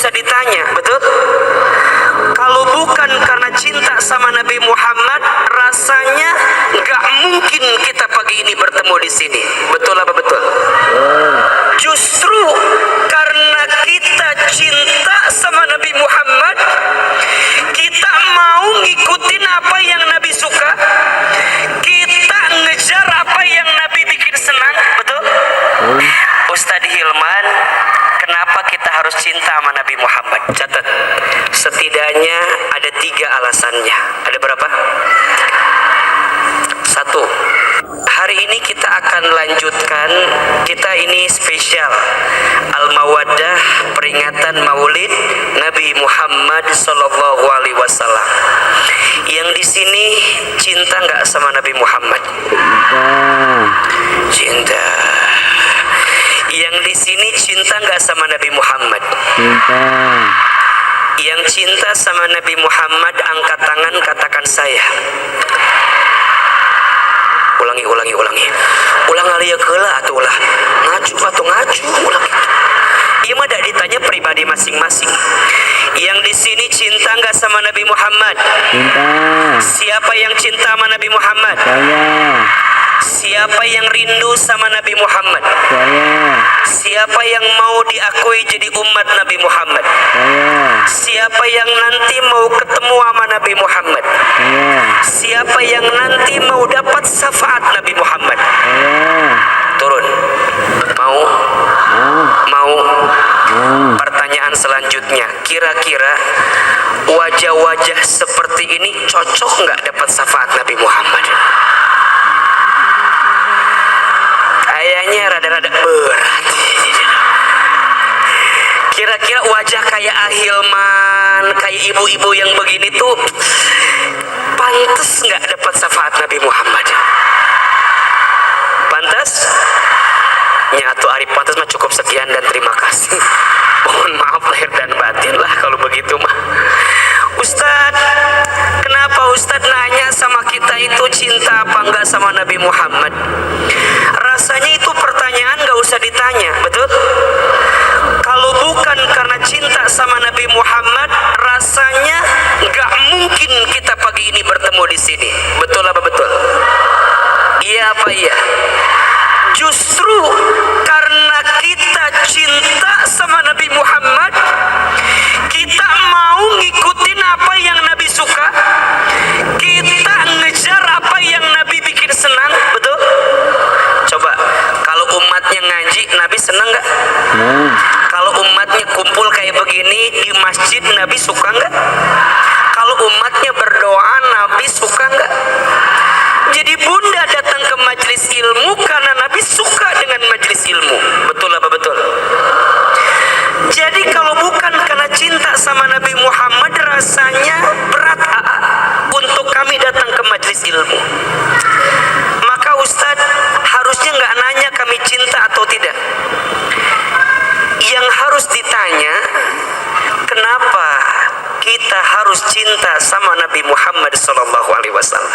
usah ditanya, betul? Kalau bukan karena cinta sama Nabi Muhammad, rasanya nggak mungkin kita pagi ini bertemu di sini. Betul apa betul? Justru karena kita cinta sama Nabi Muhammad, kita mau ngikutin apa yang Nabi suka, kita ngejar apa yang Nabi bikin senang, betul? Ustadz Hilman, kenapa kita harus cinta sama Nabi Muhammad? Catat, setidaknya ada 3 alasannya. Ada berapa? 1. Hari ini kita akan lanjutkan, kita ini spesial Al-Mawaddah, peringatan Maulid Nabi Muhammad Sallallahu Alaihi Wasallam. Yang di sini cinta nggak sama Nabi Muhammad? Cinta. Yang di sini cinta nggak sama Nabi Muhammad? Cinta. Yang cinta sama Nabi Muhammad angkat tangan, katakan saya. Ulangi. Ulang alia keula atuh ulah. Ngaju ulang itu. Ieu mah ditanya pribadi masing-masing. Yang di sini cinta nggak sama Nabi Muhammad? Cinta. Siapa yang cinta sama Nabi Muhammad? Saya. Siapa yang rindu sama Nabi Muhammad? Saya. Siapa yang mau diakui jadi umat Nabi Muhammad? Saya. Siapa yang nanti mau ketemu sama Nabi Muhammad? Saya. Siapa yang nanti mau dapat syafaat Nabi Muhammad? Saya. Turun. Mau? Mau. Pertanyaan selanjutnya, kira-kira wajah-wajah seperti ini cocok nggak dapat syafaat Nabi Muhammad? Kayaknya rada-rada berat. Kira-kira wajah kayak Ahilman, kayak ibu-ibu yang begini tuh pantas nggak dapat syafaat Nabi Muhammad? Pantas? Nyatu Arif pantas mah cukup sekian dan terima kasih. Mohon maaf lahir dan batin lah kalau begitu mah. Ustadz, kenapa Ustadz nanya sama kita itu cinta apa enggak sama Nabi Muhammad? Rasanya itu pertanyaan gak usah ditanya, betul? Kalau bukan karena cinta sama Nabi Muhammad, rasanya gak mungkin kita pagi ini bertemu di sini. Betul apa betul? Iya apa iya? Justru karena kita cinta sama Nabi Muhammad, kita mau ngikutin apa yang Nabi suka, kita ngejar apa yang Nabi bikin senang, betul? Coba, kalau umatnya ngaji, Nabi senang nggak? Kalau umatnya kumpul kayak begini di masjid, Nabi suka nggak? Kalau umatnya berdoa, Nabi suka nggak? Jadi bunda datang ke majelis ilmu karena Nabi suka dengan majelis ilmu. Betul apa betul? Jadi kalau bukan karena cinta sama Nabi Muhammad, rasanya berat untuk kami datang ke majelis ilmu. Maka Ustadz harusnya nggak nanya kami cinta atau tidak. Yang harus ditanya, kenapa kita harus cinta sama Nabi Muhammad SAW?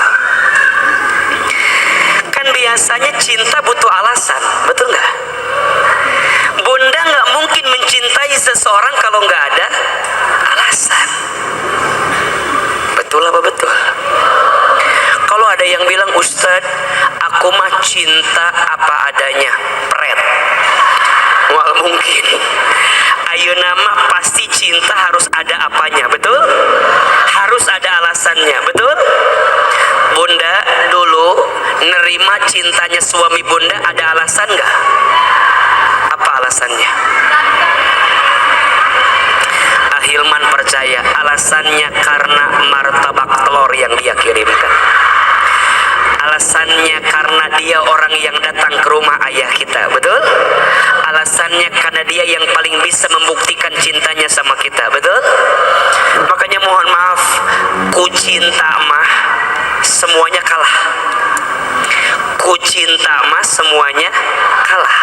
Kan biasanya cinta butuh alasan, betul nggak? Bunda nggak mungkin mencintai seseorang kalau nggak ada alasan. Betul apa betul? Kalau ada yang bilang, Ustadz, aku mah cinta apa adanya, pret. Wal mungkin. Ayo nama pasti cinta harus ada apanya, betul? Harus ada alasannya, betul? Bunda dulu nerima cintanya suami bunda ada alasan nggak? Apa alasannya? Ahilman percaya alasannya karena martabak telur yang dia kirimkan. Alasannya karena dia orang yang datang ke rumah ayah kita, betul? Alasannya karena dia yang paling bisa membuktikan cintanya sama kita, betul? Makanya mohon maaf, ku cinta mah semuanya kalah. Ku cinta mah semuanya kalah.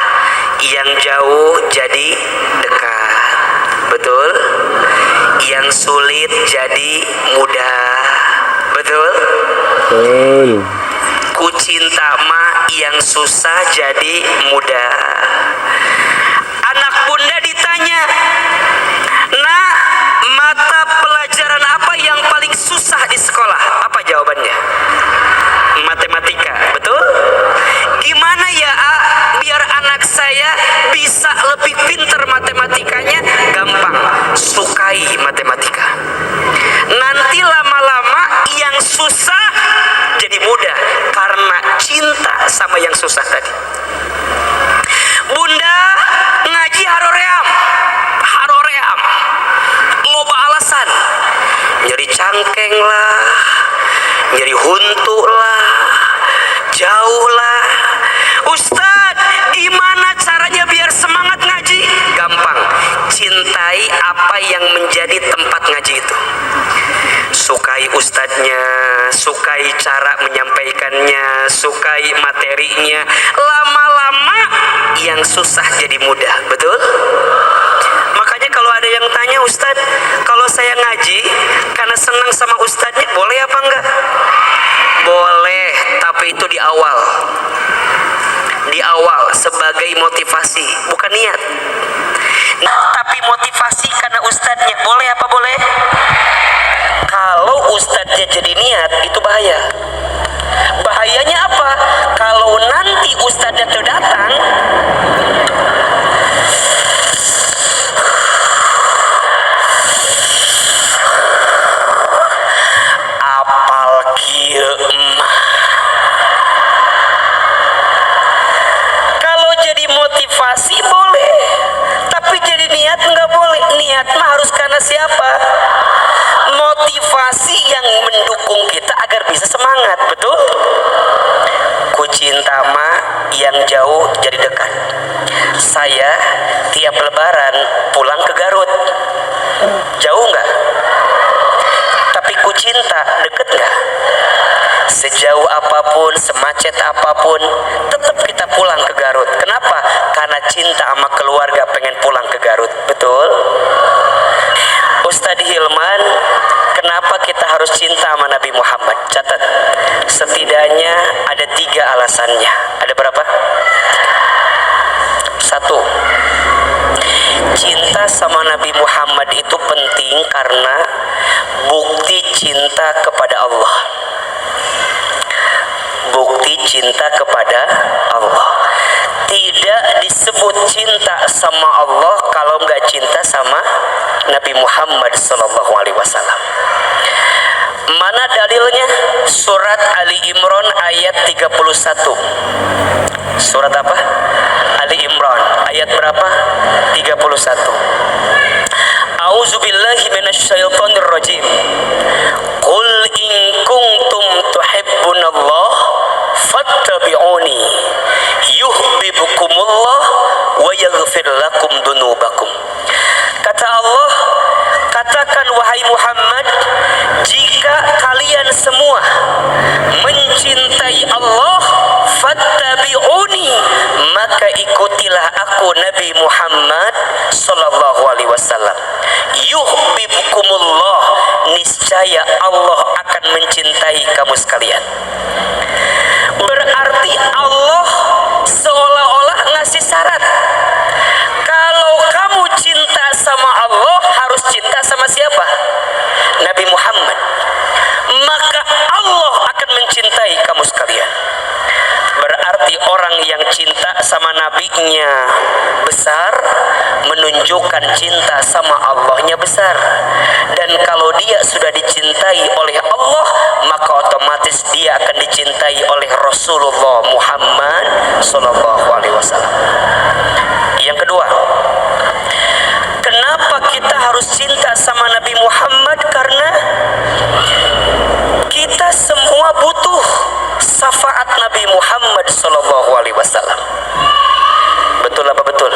Yang jauh jadi dekat, betul? Yang sulit jadi mudah, betul? Betul. Ku cinta mah yang susah jadi mudah. Anak bunda ditanya, nah sukai ustadznya, sukai cara menyampaikannya, sukai materinya. Lama-lama yang susah jadi mudah, betul? Makanya kalau ada yang tanya, Ustadz, kalau saya ngaji karena senang sama ustadznya, boleh apa enggak? Boleh, tapi itu di awal. Di awal sebagai motivasi, bukan niat. Nah, tapi motivasi karena ustadznya, boleh apa boleh? Kalau ustadznya jadi niat, itu bahaya. Bahayanya apa? Kalau nanti ustadznya itu datang, apal kieu kalau jadi motivasi boleh, tapi jadi niat nggak boleh. Niat mah harus karena siapa? Motivasi yang mendukung kita agar bisa semangat, betul? Ku cinta mah yang jauh jadi dekat. Saya tiap lebaran pulang ke Garut. Jauh nggak? Tapi ku cinta deket nggak? Sejauh apapun, semacet apapun, tetap kita pulang ke Garut. Kenapa? Karena cinta sama keluarga, pengen pulang ke Garut, betul? Ustadz Hilman, kenapa kita harus cinta sama Nabi Muhammad? Catat, setidaknya ada 3 alasannya. Ada berapa? 1, cinta sama Nabi Muhammad itu penting karena bukti cinta kepada Allah. Bukti cinta kepada Allah. Tidak disebut cinta sama Allah kalau nggak cinta sama Nabi Muhammad SAW. Mana dalilnya? Surat Ali Imran ayat 31. Surat apa? Ali Imran ayat berapa? 31. A'udzubillahi minasyaitonir rajim. Qul in kuntum tuhibbunallah fattabi'uni yuhibbukumullah wa yaghfir lakum dunubakum. Kata Allah, katakan wahai Muhammad, jika kalian semua mencintai Allah, fattabi'uni, maka ikutilah aku Nabi Muhammad sallallahu alaihi wasallam. Yuhibbukumullah, niscaya Allah akan mencintai kamu sekalian. Berarti Allah seolah-olah ngasih syarat. Kalau kamu cinta sama Allah, harus cinta sama siapa? Nabi Muhammad. Maka Allah akan mencintai kamu sekalian. Berarti orang yang cinta sama nabinya besar, menunjukkan cinta sama Allahnya besar. Dan kalau dia sudah dicintai oleh Allah, maka otomatis dia akan dicintai oleh Rasulullah Muhammad sallallahu alaihi wasallam. Yang kedua, kenapa kita harus cinta sama Nabi Muhammad? Karena kita semua butuh syafaat Nabi Muhammad sallallahu alaihi wasallam. Betul apa betul?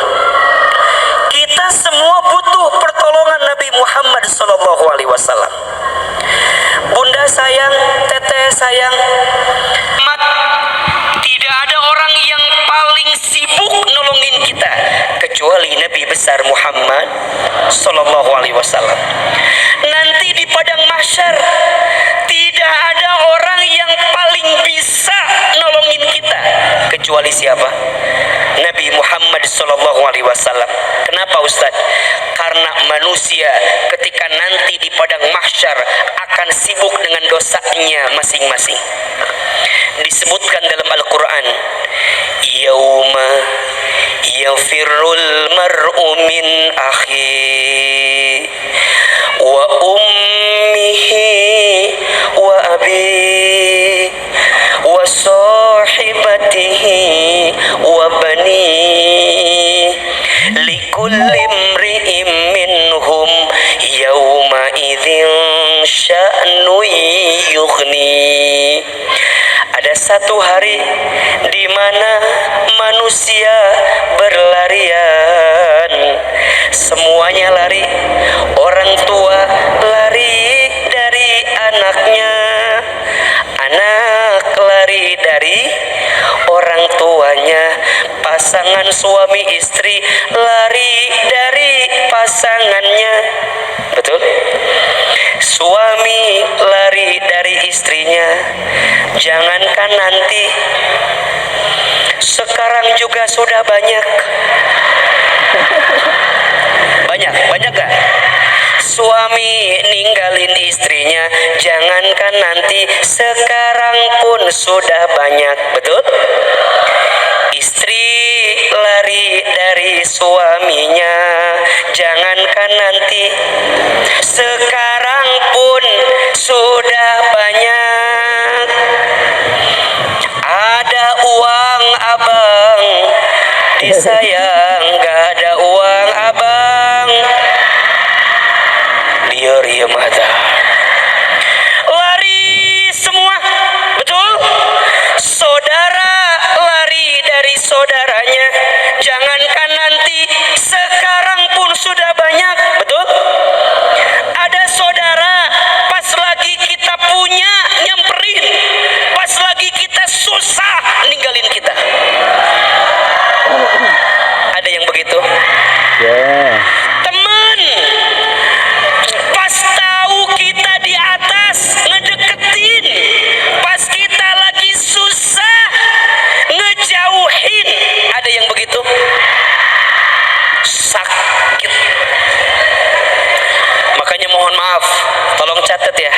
Kita semua butuh pertolongan Nabi Muhammad sallallahu alaihi wasallam. Bunda sayang, teteh sayang, tidak ada orang yang paling sibuk nolongin kita kecuali Nabi besar Muhammad sallallahu alaihi wasallam. Nanti di padang mahsyar tidak ada orang yang paling bisa nolongin kita kecuali siapa? Nabi Muhammad sallallahu alaihi wasallam. Kenapa Ustaz? Karena manusia ketika nanti di padang mahsyar akan sibuk dengan dosanya masing-masing. Disebutkan dalam Al-Quran, yauma yafirrul mar'u min akhi wa ummihi wa abi wa sahibatihi wa bani likulli imri'in minhum yawma idzin sya'nu yughni. Ada satu hari di mana manusia berlarian, semuanya lari. Orang tua lari dari anak tuanya. Pasangan suami istri lari dari pasangannya. Betul? Suami lari dari istrinya. Jangankan nanti, sekarang juga sudah banyak. Banyak gak? Suami ninggalin istrinya, jangankan nanti, sekarang pun sudah banyak. Betul? Istri lari dari suaminya, jangankan nanti, sekarang pun sudah banyak. Ada uang abang, disayang, gak ada uang abang, dia mata. Lari semua, betul? Saudara lari dari saudaranya, jangankan nanti, sekarang pun sudah banyak. Betul? Ada saudara pas lagi kita punya nyamperin, pas lagi kita susah ninggalin kita. Ada yang begitu? Ya. Teman, pas tahu kita di atas ngedeketin, pas kita lagi susah ngejauhin. Ada yang begitu? Sakit. Makanya mohon maaf, tolong catat ya,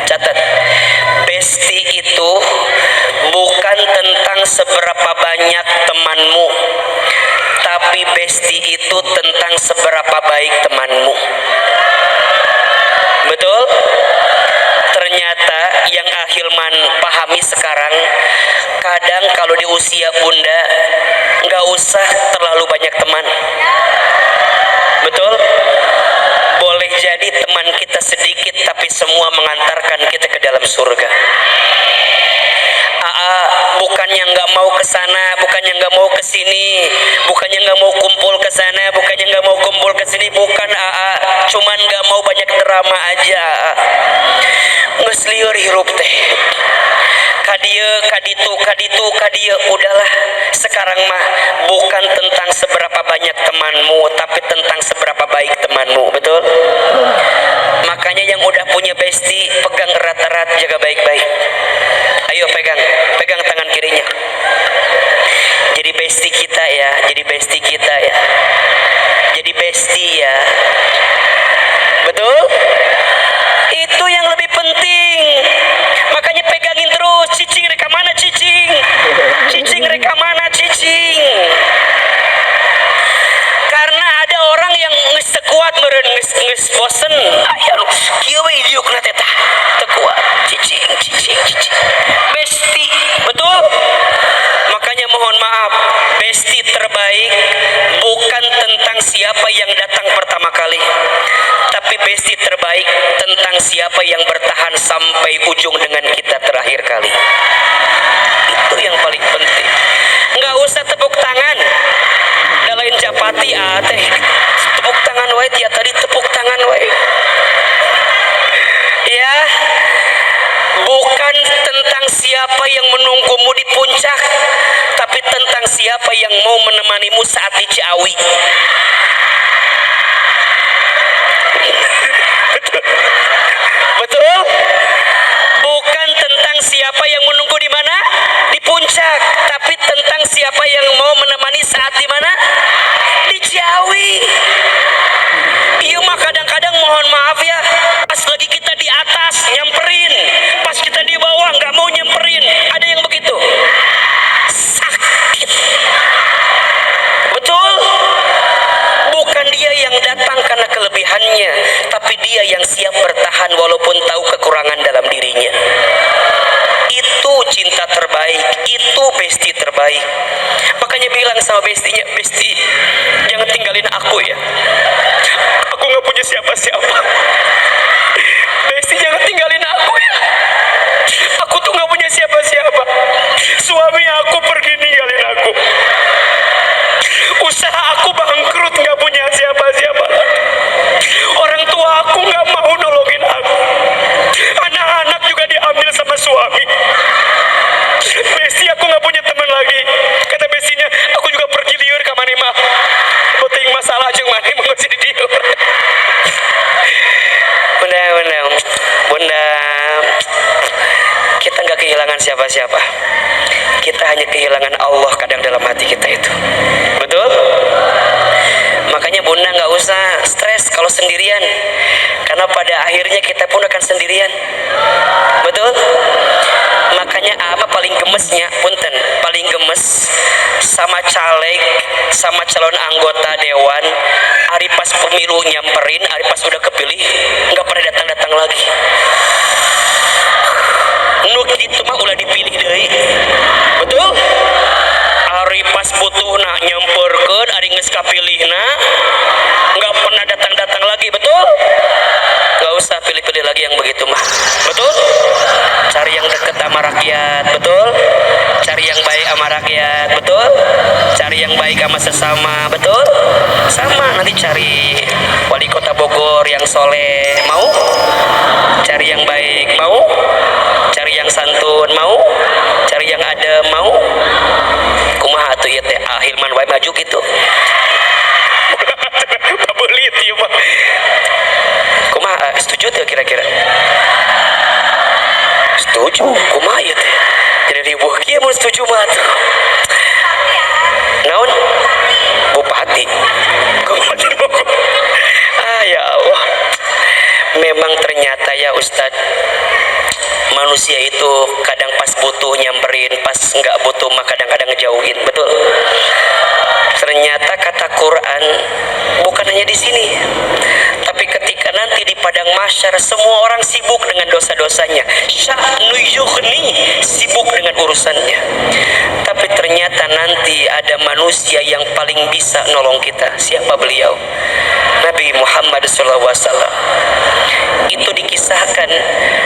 catat. Bestie itu bukan tentang seberapa banyak temanmu, tapi bestie itu tentang seberapa baik temanmu. Betul? Ternyata yang Ahilman pahami sekarang, kadang kalau di usia bunda nggak usah terlalu banyak teman. Betul? Boleh jadi teman kita sedikit, tapi semua mengantarkan kita ke dalam surga. Bukannya nggak mau ke sana, bukannya nggak mau ke sini, bukannya nggak mau kumpul ke sana, bukannya nggak mau kumpul ke sini, bukan cuman nggak mau banyak drama aja. Geus lieur hirup teh. Kadieu, udahlah. Sekarang mah bukan tentang seberapa banyak temanmu, tapi tentang seberapa baik temanmu. Betul? Makanya yang udah punya bestie, pegang erat-erat, jaga baik-baik. Ayo pegang tangan kirinya. Jadi bestie kita ya, jadi bestie kita ya. Jadi bestie ya. Betul? Itu yang lebih penting. Makanya pegangin terus. Cicing reka mana cicing? Cicing reka mana cicing? Karena ada orang yang geus teu kuat meureun, geus bosen. Aya lu kieu we diukna teh tah. Teu kuat. Cicing. Bestie, betul? Makanya mohon maaf, bestie terbaik bukan tentang siapa yang datang pertama kali, tapi bestie terbaik tentang siapa yang bertahan sampai ujung dengan kita terakhir kali. Itu yang paling penting. Nggak usah tepuk tangan. Da lain japati teh tepuk tangan wae, tiap tadi tepuk tangan wae. Ya, bukan tentang siapa yang menunggumu di puncak, tapi tentang siapa yang mau menemanimu saat di Ciawi. Betul? Bukan tentang siapa yang menunggu di mana? Di puncak, tapi tentang siapa yang mau menemani saat di mana? Di Ciawi. Iya mah kadang-kadang mohon maaf ya, pas lagi kita di atas nyamperin, pas kita di bawah nggak mau nyamperin. Ada yang begitu? Sakit. Betul? Bukan dia yang datang karena kelebihannya, tapi dia yang siap bertahan walaupun tahu kekurangan dalam dirinya. Itu cinta terbaik, itu bestie terbaik. Makanya bilang sama bestinya, bestie jangan tinggalin aku ya, aku gak punya siapa-siapa. Bestie jangan tinggalin aku ya, aku tuh gak punya siapa-siapa. Suami aku pergi ninggalin aku, usaha aku bangkrut, gak punya siapa-siapa. Orang tua aku gak mau nolongin aku, anak-anak juga diambil sama suami. Bestie aku gak punya teman lagi. Kata bestie kehilangan siapa-siapa. Kita hanya kehilangan Allah kadang dalam hati kita itu. Betul? Makanya bunda nggak usah stres kalau sendirian, karena pada akhirnya kita pun akan sendirian. Betul? Makanya apa paling gemesnya, punten, paling gemes sama caleg, sama calon anggota dewan, hari pas pemilu nyamperin, hari pas udah kepilih nggak pernah datang-datang lagi. Nuk itu mah ulah dipilih deui. Betul? Hari pas butuh nak nyamperkeun, ari geus kapilihna nggak pernah datang-datang lagi. Betul? Nggak usah pilih-pilih lagi yang begitu mah. Betul? Cari yang dekat sama rakyat. Betul? Cari yang baik sama rakyat. Betul? Cari yang baik sama sesama. Betul? Sama, nanti cari wali kota Bogor yang soleh. Mau? Cari yang baik. Mau? Cari yang santun. Mau? Cari yang adem. Mau? Kumaha atuh ieu teh Hilman wae maju gitu. Pabelit ieu mah. Kumaha setuju teh kira-kira? Setuju. Kumaha ieu teh? Jadi ribuh kieu mun setuju mah tuh. Naon? Bupati. Ya Allah. Memang ternyata ya Ustadz, manusia itu kadang pas butuh nyamperin, pas nggak butuh mah kadang-kadang ngejauhin. Betul? Ternyata kata Quran bukan hanya di sini, tapi ketika nanti di padang mahsyar semua orang sibuk dengan dosa-dosanya, sya'nu yughni, sibuk dengan urusannya, tapi ternyata nanti ada manusia yang paling bisa nolong kita. Siapa beliau? Nabi Muhammad SAW. Itu dikisahkan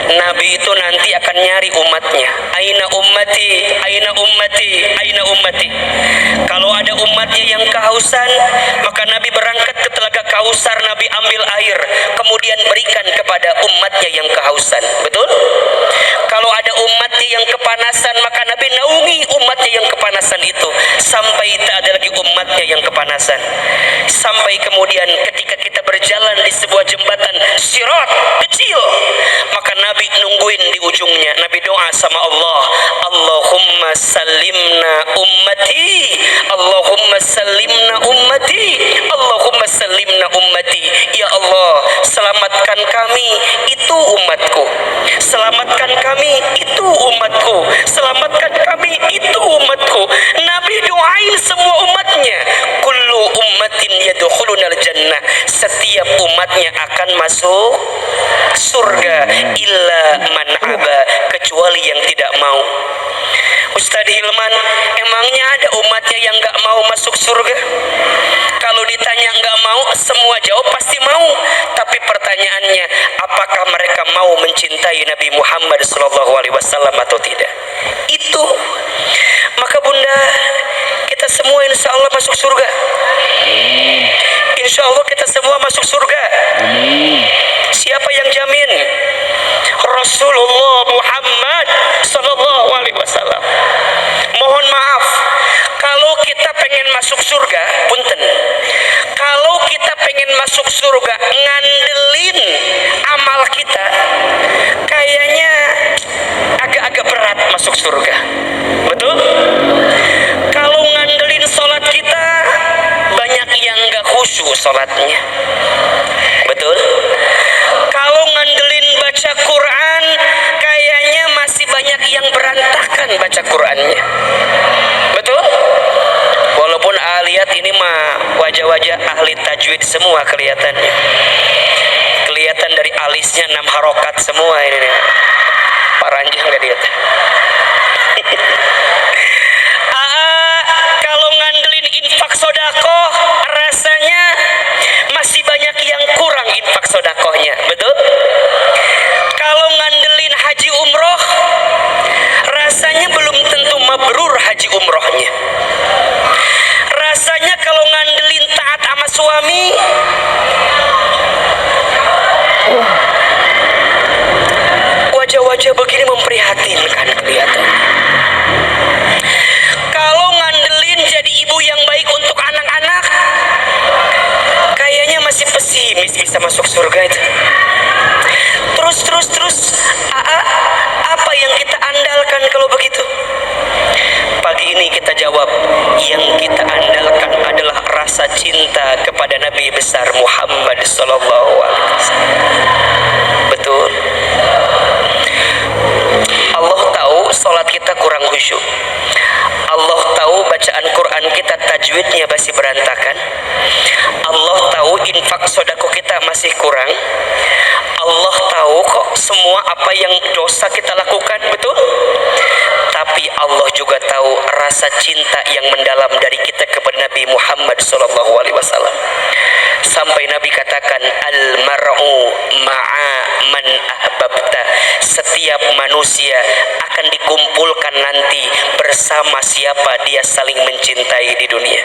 Nabi itu nanti akan nyari umatnya. Aina ummati, aina ummati, aina ummati. Kalau ada umatnya yang kehausan, maka Nabi berangkat ke telaga Kausar, Nabi ambil air, kemudian berikan kepada umatnya yang kehausan. Betul? Kalau ada umatnya yang kepanasan, maka Nabi naungi umatnya yang kepanasan itu sampai tak ada lagi umatnya yang kepanasan. Sampai kemudian ketika kita berjalan di sebuah jembatan sirat kecil, maka Nabi nungguin di ujungnya. Nabi doa sama Allah, Allahumma salimna ummati, Allahumma salimna ummati, Allahumma salimna ummati. Ya Allah, selamatkan kami, itu umatku. Selamatkan kami, itu umatku. Selamatkan kami, itu umatku. Nabi doain semua umatnya. Kullu ummatin yadkhulunal jannah. Setiap umatnya akan masuk surga illa man aba, kecuali yang tidak mau. Ustadz Hilman, emangnya ada umatnya yang gak mau masuk surga? Kalau ditanya gak mau, semua jawab pasti mau. Tapi pertanyaannya, apakah mereka mau mencintai Nabi Muhammad SAW atau tidak? Itu. Maka bunda, kita semua insya Allah masuk surga. Insya Allah kita semua masuk surga. Siapa yang jamin? Rasulullah Muhammad Sallallahu Alaihi Wasallam. Mohon maaf, kalau kita pengen masuk surga, punten. Kalau kita pengen masuk surga, ngandelin amal kita, kayaknya agak-agak berat masuk surga. Betul? Kalau ngandelin sholat kita, banyak yang nggak khusyuk sholatnya. Betul? Kalau ngandelin baca Quran, kayaknya masih banyak yang berantakan baca Qurannya. Betul? Walaupun lihat ini mah wajah-wajah ahli tajwid semua kelihatannya. Kelihatan dari alisnya 6 harokat semua ini nih. Pak Ranjang gak dia? Kalau ngandelin infak sodakoh, rasanya masih banyak yang kurang infak sodakohnya. Betul? Kalau ngandelin haji umroh, rasanya belum tentu mabrur haji umrohnya. Rasanya kalau ngandelin taat sama suami, wajah-wajah begini memprihatinkan kelihatan. Kalau ngandelin jadi ibu yang baik untuk anak-anak, kayaknya masih pesimis bisa masuk surga itu. Terus apa yang kita andalkan rasa cinta kepada Nabi besar Muhammad sallallahu alaihi wasallam. Betul. Allah tahu salat kita kurang khusyuk. Allah tahu bacaan Quran kita tajwidnya masih berantakan. Allah tahu infak sedekah kita masih kurang. Allah tahu kok semua apa yang dosa kita lakukan, betul? Tapi Allah juga tahu rasa cinta yang mendalam dari kita kepada Nabi Muhammad SAW. Sampai Nabi katakan, al-mar'u ma'a man ahbabta. Setiap manusia akan dikumpulkan nanti bersama siapa dia saling mencintai di dunia.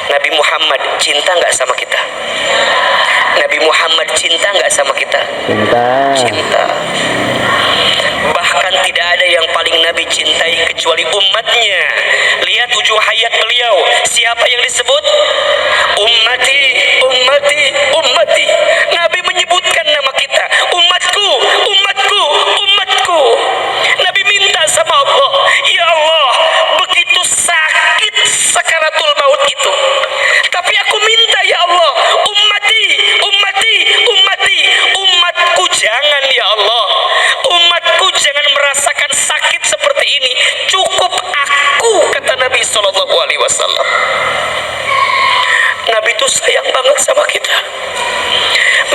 Nabi Muhammad cinta nggak sama kita? Nabi Muhammad cinta nggak sama kita? Cinta. Cinta. Bahkan tidak ada yang paling Nabi cintai kecuali umatnya. Lihat ujung hayat beliau, siapa yang disebut? Ummati, ummati, ummati. Nabi menyebutkan nama kita, umatku, umatku, umatku. Nabi minta sama Allah, ya Allah, begitu sakit sakaratul maut itu, tapi aku minta ya Allah, ummati, ummati, ummati, umatku jangan ya Allah, umatku jangan merasakan sakit seperti ini, cukup aku, kata Nabi Sallallahu Alaihi Wasallam. Nabi itu sayang banget sama kita.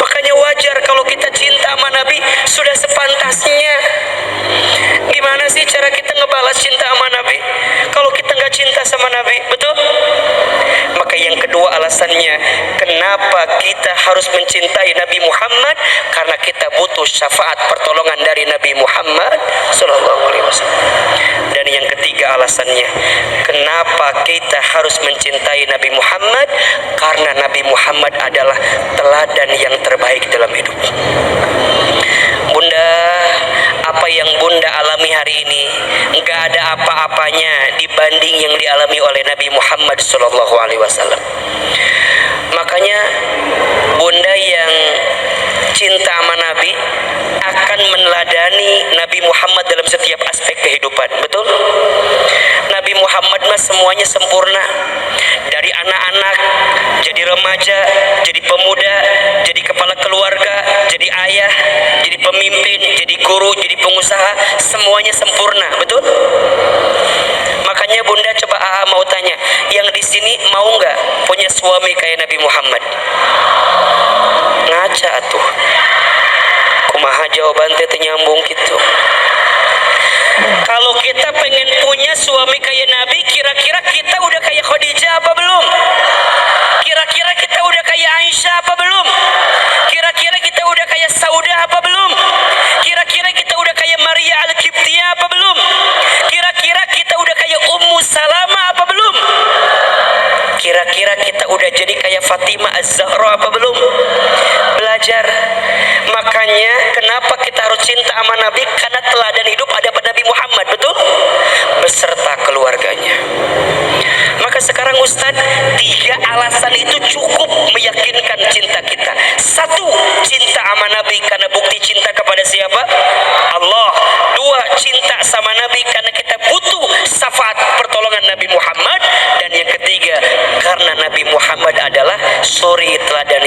Makanya wajar kalau kita cinta sama Nabi sudah sepantasnya. Gimana sih cara kita ngebalas cinta sama Nabi kalau kita nggak cinta sama Nabi, betul? Maka yang kedua alasannya kenapa kita harus mencintai Nabi Muhammad, karena kita butuh syafaat pertolongan dari Nabi Muhammad Sallallahu Alaihi Wasallam. Dan yang ketiga alasannya kenapa kita harus mencintai Nabi Muhammad, karena Nabi Muhammad adalah teladan yang terbaik dalam hidup. Bunda, apa yang Bunda alami hari ini nggak ada apa-apanya dibanding yang dialami oleh Nabi Muhammad Sallallahu Alaihi Wasallam. Makanya Bunda yang cinta sama Nabi akan meneladani Nabi Muhammad dalam setiap aspek kehidupan, betul? Nabi Muhammad mah semuanya sempurna. Dari anak-anak, jadi remaja, jadi pemuda, jadi kepala keluarga, jadi ayah, jadi pemimpin, jadi guru, jadi pengusaha, semuanya sempurna, betul? Makanya Bunda coba mau tanya, yang di sini mau nggak punya suami kayak Nabi Muhammad? Ngaca tuh. Kumaha jawaban teh nyambung gitu. Kalau kita pengen punya suami kayak Nabi, kira-kira kita udah kayak Khadijah apa belum? Kira-kira kita udah kayak Aisyah apa belum? Kira-kira kita udah kayak Saudah apa belum? Kira-kira kita udah kayak Maria Al-Qibtiyah apa belum? Kira-kira kita udah kayak Ummu Salamah apa belum? Kira-kira kita udah jadi kayak Fatimah Az-Zahra apa belum? Belajar. Makanya kenapa kita harus cinta sama Nabi? Karena teladan hidup ada pada Nabi Muhammad, betul? Beserta keluarganya. Maka sekarang Ustadz, 3 alasan itu cukup meyakinkan cinta kita. 1, cinta sama Nabi karena bukti cinta kepada siapa? Allah. 2, cinta sama Nabi karena kita butuh syafaat pertolongan Nabi Muhammad. Dan yang ketiga, karena Nabi Muhammad adalah suri teladan